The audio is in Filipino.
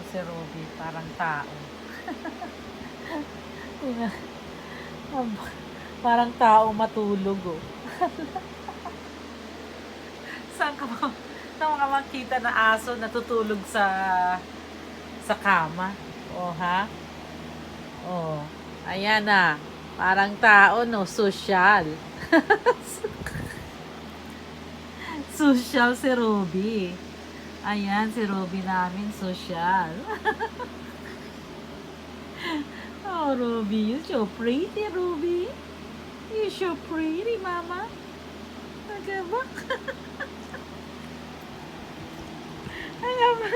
si Ruby, parang tao. Tingnan, parang tao matulog, oh. Saan ka makita na aso natutulog sa kama? Oh, ha? Oh, ayan na. Parang tao, no? Social. Social si Ruby. Ayan, si Ruby namin, social. Oh, Ruby, you're so pretty, Ruby. You're so pretty, Mama. Agaba. Agaba.